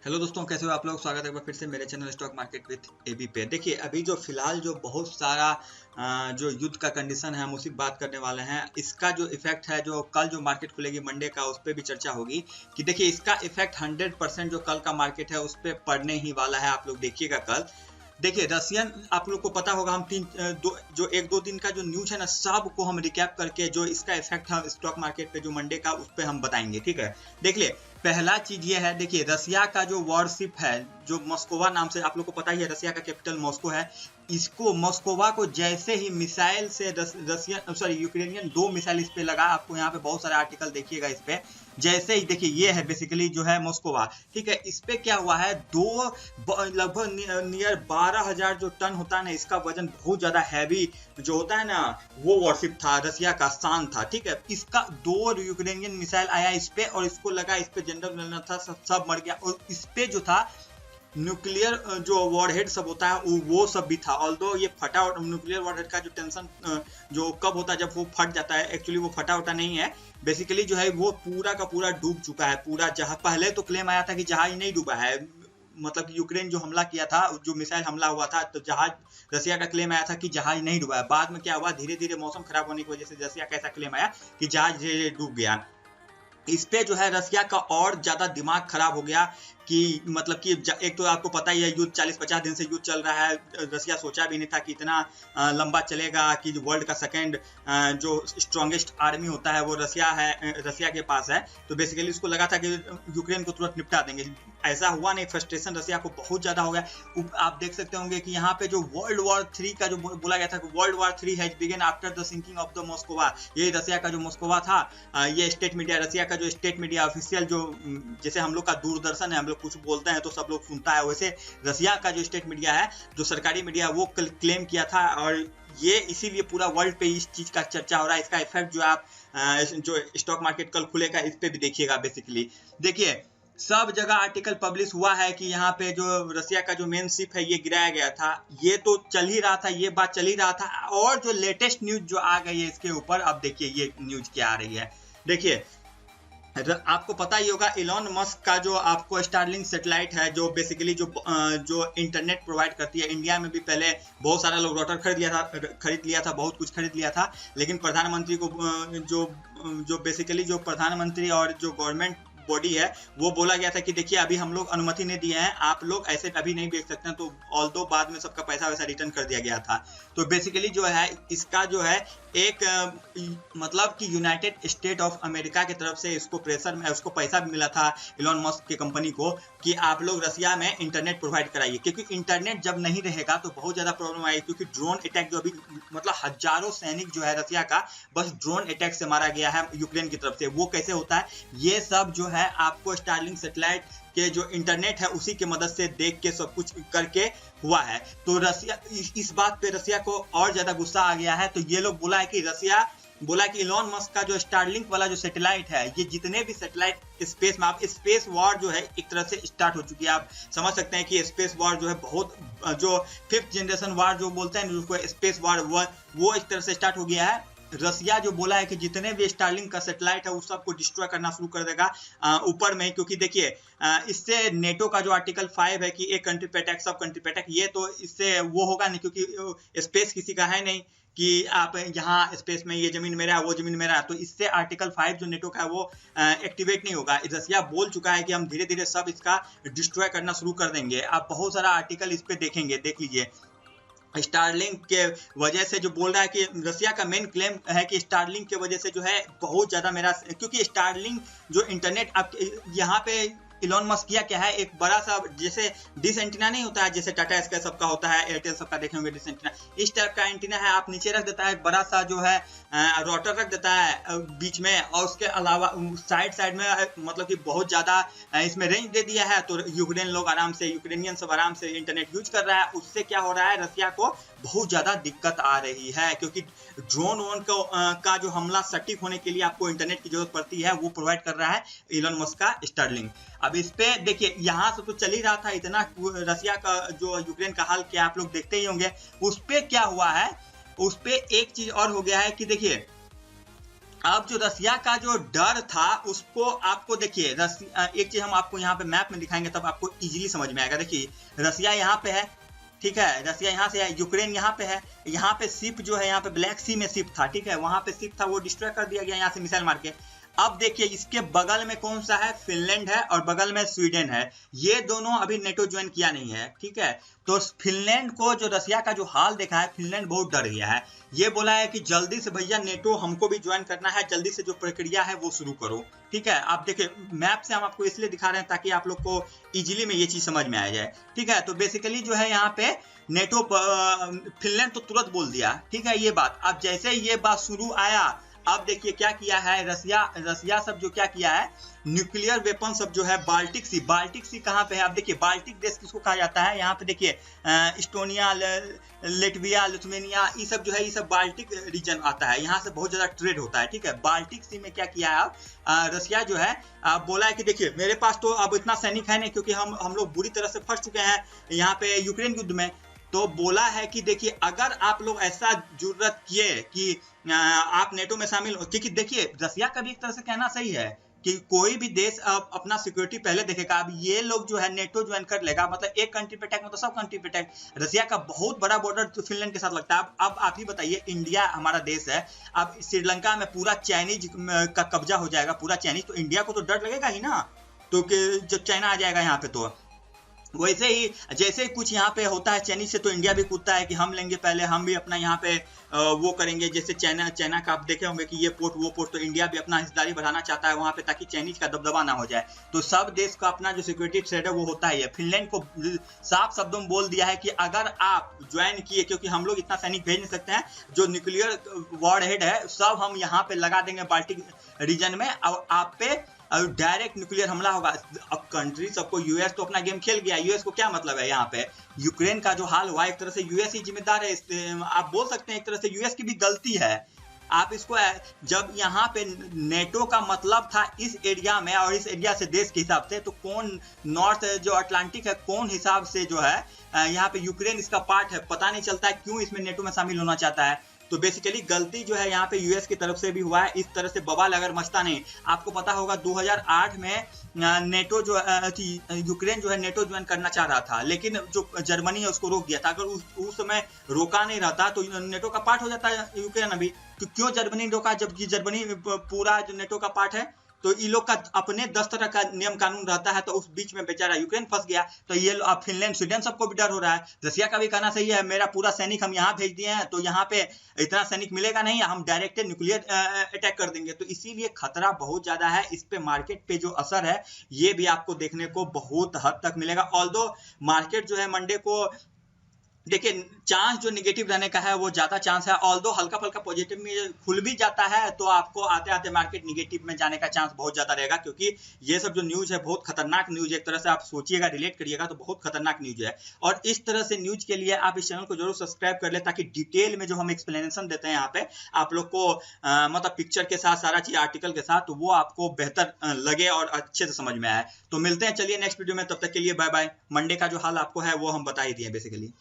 Hello दोस्तों, कैसे हो आप लोग। स्वागत है एक बार फिर से मेरे channel stock market with AB पे। देखिए, अभी जो फिलहाल जो बहुत सारा जो युद्ध का कंडीशन है हम उसी बात करने वाले हैं। इसका जो इफेक्ट है, जो कल जो मार्केट खुलेगी मंडे का, उस पर भी चर्चा होगी कि देखिए इसका इफेक्ट 100% जो कल का मार्केट है उस पर पड़ने ही वाला है। आप लोग देखिएगा कल। देखिए रशियन, आप लोग को पता होगा, हम जो एक दो दिन का जो न्यूज है ना, सबको हम रिकैप करके जो इसका इफेक्ट है स्टॉक मार्केट पे जो मंडे का, उस पर हम बताएंगे। ठीक है, देख लिए। पहला चीज ये है, देखिए रसिया का जो वॉरशिप है, जो मॉस्कोवा नाम से, आप लोग को पता ही है रसिया का कैपिटल मॉस्को है। इसको मॉस्कोवा को जैसे ही मिसाइल से यूक्रेनियन 2 मिसाइल इस पे लगा। आपको यहाँ पे बहुत सारे आर्टिकल देखिएगा इस पे। जैसे ही देखिए, ये है बेसिकली जो है मॉस्कोवा। ठीक है, इस पे क्या हुआ है, लगभग नियर 12,000 जो टन होता है ना, इसका वजन बहुत ज्यादा हैवी जो होता है ना, वो वॉरशिप था, रसिया का शान था। ठीक है, इसका 2 यूक्रेनियन मिसाइल आया इस पे और इसको लगा, इस पे जनरल था, सब मर गया। और इस पे जो था न्यूक्लियर जो वॉरहेड सब होता है वो सब भी था। ऑल्दो ये फटा, न्यूक्लियर वॉरहेड का जो टेंशन जो कब होता है, जब वो फट जाता है। एक्चुअली वो फटा होता नहीं है, बेसिकली जो है वो पूरा का पूरा डूब चुका है। पूरा जहाज, पहले तो क्लेम आया था कि जहाज नहीं डूबा है, मतलब कि यूक्रेन जो हमला किया था, जो मिसाइल हमला हुआ था, तो जहाज, रसिया का क्लेम आया था कि जहाज नहीं डूबा है। बाद में क्या हुआ, धीरे धीरे मौसम खराब होने की वजह से रसिया का ऐसा क्लेम आया कि जहाज डूब गया। इस पे जो है रसिया का और ज्यादा दिमाग खराब हो गया कि मतलब कि एक तो आपको पता ही है, युद्ध 40-50 दिन से युद्ध चल रहा है। रसिया सोचा भी नहीं था कि इतना लंबा चलेगा, कि वर्ल्ड का सेकंड जो स्ट्रॉन्गेस्ट आर्मी होता है वो रसिया है, रसिया के पास है। तो बेसिकली उसको लगा था कि यूक्रेन को तुरंत निपटा देंगे। ऐसा हुआ नहीं। फ्रस्ट्रेशन रसिया को बहुत ज्यादा हो गया। आप देख सकते होंगे कि यहाँ पे जो वर्ल्ड वॉर 3 का जो बोला गया था, world war 3 has begun after the sinking of the Moskva. ये रसिया का जो मॉस्कोवा था, ये स्टेट मीडिया, रसिया का जो स्टेट मीडिया ऑफिशियल, जो जैसे हम लोग का दूरदर्शन है, हम लोग कुछ बोलते हैं तो सब लोग सुनता है, वैसे रसिया का जो स्टेट मीडिया है, जो सरकारी मीडिया, वो क्लेम किया था। और ये इसीलिए पूरा वर्ल्ड पे इस चीज का चर्चा हो रहा है। इसका इफेक्ट जो आप जो स्टॉक मार्केट कल खुलेगा, इस पे भी देखिएगा। बेसिकली देखिए, सब जगह आर्टिकल पब्लिश हुआ है कि यहाँ पे जो रसिया का जो मेन शिप है ये गिराया गया था। ये तो चल ही रहा था, ये बात चल ही रहा था। और जो लेटेस्ट न्यूज जो आ गई है इसके ऊपर, अब देखिए ये न्यूज क्या आ रही है। देखिए, आपको पता ही होगा, इलॉन मस्क का जो आपको स्टारलिंक सैटेलाइट है, जो बेसिकली जो इंटरनेट प्रोवाइड करती है। इंडिया में भी पहले बहुत सारा लोग राउटर खरीद लिया था, बहुत कुछ खरीद लिया था। लेकिन प्रधानमंत्री को जो बेसिकली जो प्रधानमंत्री और जो गवर्नमेंट बॉडी है, वो बोला गया था कि देखिए अभी हम लोग अनुमति नहीं दिए हैं, आप लोग ऐसे अभी नहीं बेच सकते हैं। तो ऑल्दो बाद में सबका पैसा वैसा रिटर्न कर दिया गया था। तो बेसिकली जो है इसका जो है एक मतलब कि यूनाइटेड स्टेट ऑफ अमेरिका की तरफ से इसको प्रेशर में, उसको पैसा भी मिला था इलॉन मस्क की कंपनी को, कि आप लोग रसिया में इंटरनेट प्रोवाइड कराइए। क्योंकि इंटरनेट जब नहीं रहेगा तो बहुत ज्यादा प्रॉब्लम आएगी। क्योंकि ड्रोन अटैक जो अभी, मतलब हजारों सैनिक जो है रसिया का बस ड्रोन अटैक से मारा गया है यूक्रेन की तरफ से। वो कैसे होता है, ये सब जो है आपको स्टारलिंक सैटेलाइट के जो इंटरनेट है उसी की मदद से देख के सब कुछ करके हुआ है। तो रसिया, इस बात पे रसिया को और ज्यादा गुस्सा आ गया है। तो ये लोग बोला है कि रसिया बोला कि इलॉन मस्क का जो स्टारलिंक वाला जो सैटेलाइट है, ये जितने भी सैटेलाइट स्पेस में, आप स्पेस वॉर जो है एक तरह से स्टार्ट हो चुकी है। आप समझ सकते हैं कि स्पेस वॉर जो है बहुत, जो 5th जनरेशन वॉर जो बोलते हैं उसको, स्पेस वॉर, वो एक तरह से स्टार्ट हो गया है। रसिया जो बोला है कि जितने भी स्टारलिंक का सैटेलाइट है उस सबको डिस्ट्रॉय करना शुरू कर देगा ऊपर में। क्योंकि देखिए इससे नेटो का जो आर्टिकल 5 है कि एक कंट्री पे अटैक, सब कंट्री पे अटैक, ये तो इससे वो होगा नहीं। क्योंकि स्पेस किसी का है नहीं कि आप यहाँ स्पेस में, ये जमीन मेरा है, वो जमीन मेरा है। तो इससे आर्टिकल 5 जो नेटो का है वो एक्टिवेट नहीं होगा। रसिया बोल चुका है कि हम धीरे धीरे सब इसका डिस्ट्रॉय करना शुरू कर देंगे। आप बहुत सारा आर्टिकल इस पे देखेंगे, देख लीजिए। स्टारलिंक के वजह से जो बोल रहा है कि रसिया का मेन क्लेम है कि स्टारलिंक के वजह से जो है बहुत ज्यादा मेरा, क्योंकि स्टारलिंक जो इंटरनेट आप यहाँ पे इलॉन मस्क किया क्या है, एक बड़ा सा जैसे डिश एंटीना नहीं होता है, जैसे टाटा स्काई सबका होता है, एयरटेल सबका देखे होंगे डिश एंटीना, इस टाइप का एंटीना है। आप नीचे रख देता है, बड़ा सा जो है राउटर रख देता है बीच में, और उसके अलावा साइड में मतलब कि बहुत ज्यादा इसमें रेंज दे दिया है। तो यूक्रेनियन सब आराम से इंटरनेट यूज कर रहा है। उससे क्या हो रहा है, रसिया को बहुत ज्यादा दिक्कत आ रही है। क्योंकि ड्रोन वोन का जो हमला सटीक होने के लिए आपको इंटरनेट की जरूरत पड़ती है, वो प्रोवाइड कर रहा है इलॉन मस्क का स्टारलिंक। अब इस पे देखिए, यहाँ से तो चल ही रहा था इतना, रसिया का जो यूक्रेन का हाल क्या आप लोग देखते ही होंगे। उस पे क्या हुआ है, उस पे एक चीज और हो गया है कि देखिए अब जो रसिया का जो डर था उसको आपको देखिए, एक चीज हम आपको यहाँ पे मैप में दिखाएंगे तब आपको इजीली समझ में आएगा। देखिए रसिया यहाँ पे है, ठीक है, रसिया यहाँ से है, यूक्रेन यहाँ पे है, यहाँ पे शिप जो है यहाँ पे ब्लैक सी में शिप था, ठीक है, वहां पे शिप था वो डिस्ट्रॉय कर दिया गया यहाँ से मिसाइल मार के। अब देखिए इसके बगल में कौन सा है, फिनलैंड है और बगल में स्वीडन है, ये दोनों अभी नेटो ज्वाइन किया नहीं है, ठीक है। तो फिनलैंड को जो रसिया का जो हाल देखा है, फिनलैंड बहुत डर गया है, ये बोला है कि जल्दी से भैया नेटो हमको भी ज्वाइन करना है, जल्दी से जो प्रक्रिया है वो शुरू करो, ठीक है। आप देखिए मैप से हम आपको इसलिए दिखा रहे हैं ताकि आप लोग को इजीली में ये चीज समझ में आ जाए, ठीक है। तो बेसिकली जो है यहाँ पे नेटो फिनलैंड तो तुरंत बोल दिया, ठीक है ये बात। अब जैसे ये बात शुरू आया, अब देखिए क्या किया है रसिया सब जो क्या किया है, न्यूक्लियर वेपन सब जो है बाल्टिक सी कहाँ पे है, अब देखिए बाल्टिक देश किसको कहा जाता है, यहाँ पे देखिए इस्टोनिया, लेटविया, लिथुआनिया, ये सब जो है ये सब बाल्टिक रीजन आता है, यहाँ से बहुत ज्यादा ट्रेड होता है, ठीक है। बाल्टिक सी में क्या किया है अब रसिया जो है बोला है कि देखिए मेरे पास तो अब इतना सैनिक है नहीं, क्योंकि हम लोग बुरी तरह से फंस चुके हैं यहाँ पे यूक्रेन युद्ध में। तो बोला है कि देखिए अगर आप लोग ऐसा जरूरत किए कि आप नेटो में शामिल हो, क्योंकि देखिए रसिया का भी एक तरह से कहना सही है कि कोई भी देश अब अपना सिक्योरिटी पहले देखेगा। अब ये लोग जो है नेटो ज्वाइन कर लेगा, मतलब एक कंट्री पे अटैक, मतलब सब कंट्री पे अटैक। रसिया का बहुत बड़ा बॉर्डर तो फिनलैंड के साथ लगता है। अब आप ही बताइए, इंडिया हमारा देश है, अब श्रीलंका में पूरा चाइनीज का कब्जा हो जाएगा, पूरा चाइनीज, तो इंडिया को तो डर लगेगा ही ना, तो जब चाइना आ जाएगा यहाँ पे, तो वैसे ही जैसे कुछ यहाँ पे होता है चाइनीज से, तो इंडिया भी कूदता है कि हम लेंगे पहले, हम भी अपना यहाँ पे वो करेंगे। जैसे चाइना का आप देखे होंगे कि ये पोर्ट वो पोर्ट, तो इंडिया भी अपना हिस्सेदारी बढ़ाना चाहता है वहाँ पे, ताकि चाइनीज का दबदबा ना हो जाए। तो सब देश का अपना जो सिक्योरिटी थ्रेड है वो होता ही है। फिनलैंड को साफ शब्दों में बोल दिया है कि अगर आप ज्वाइन किए, क्योंकि हम लोग इतना सैनिक भेज नहीं सकते हैं, जो न्यूक्लियर वॉर हेड है सब हम यहाँ पे लगा देंगे बाल्टिक रीजन में, और आप पे डायरेक्ट न्यूक्लियर हमला होगा। अब कंट्री सबको, यूएस तो अपना गेम खेल गया, यूएस को क्या मतलब है यहाँ पे, यूक्रेन का जो हाल हुआ एक तरह से यूएस ही जिम्मेदार है, आप बोल सकते हैं एक तरह से यूएस की भी गलती है। आप इसको, जब यहाँ पे नेटो का मतलब था इस एरिया में और इस एरिया से देश के हिसाब से, तो कौन नॉर्थ जो अटलांटिक है कौन हिसाब से जो है यहाँ पे यूक्रेन इसका पार्ट है, पता नहीं चलता है क्यों इसमें नेटो में शामिल होना चाहता है। तो बेसिकली गलती जो है यहाँ पे यूएस की तरफ से भी हुआ है। इस तरह से बवाल अगर मचता नहीं, आपको पता होगा 2008 में नेटो जो यूक्रेन जो है नेटो ज्वाइन करना चाह रहा था, लेकिन जो जर्मनी है उसको रोक दिया था। अगर उस समय रोका नहीं रहता तो नेटो का पार्ट हो जाता है यूक्रेन अभी। तो क्यों जर्मनी रोका, जबकि जर्मनी पूरा जो नेटो का पार्ट है, तो ये लोग का अपने 10 तरह का नियम कानून रहता है, तो उस बीच में बेचारा यूक्रेन फंस गया। तो ये अब फिनलैंड, स्वीडन सबको भी डर हो रहा है। रसिया का भी कहना सही है, मेरा पूरा सैनिक हम यहाँ भेज दिए हैं, तो यहाँ पे इतना सैनिक मिलेगा नहीं, हम डायरेक्ट न्यूक्लियर अटैक कर देंगे। तो इसीलिए खतरा बहुत ज्यादा है। इस पे मार्केट पे जो असर है ये भी आपको देखने को बहुत हद तक मिलेगा। ऑल्दो मार्केट जो है मंडे को देखिए चांस जो नेगेटिव रहने का है वो ज्यादा चांस है, ऑल्दो हल्का फल्का पॉजिटिव में खुल भी जाता है, तो आपको आते आते मार्केट नेगेटिव में जाने का चांस बहुत ज्यादा रहेगा। क्योंकि ये सब जो न्यूज है बहुत खतरनाक न्यूज है, एक तरह से आप सोचिएगा, रिलेट करिएगा तो बहुत खतरनाक न्यूज है। और इस तरह से न्यूज के लिए आप इस चैनल को जरूर सब्सक्राइब कर ले, ताकि डिटेल में जो हम एक्सप्लेनेशन देते हैं यहाँ पे आप लोग को मतलब पिक्चर के साथ सारा चीज आर्टिकल के साथ, तो वो आपको बेहतर लगे और अच्छे से समझ में आए। तो मिलते हैं चलिए नेक्स्ट वीडियो में, तब तक के लिए बाय बाय। मंडे का जो हाल आपको है वो हम बता ही दिए बेसिकली।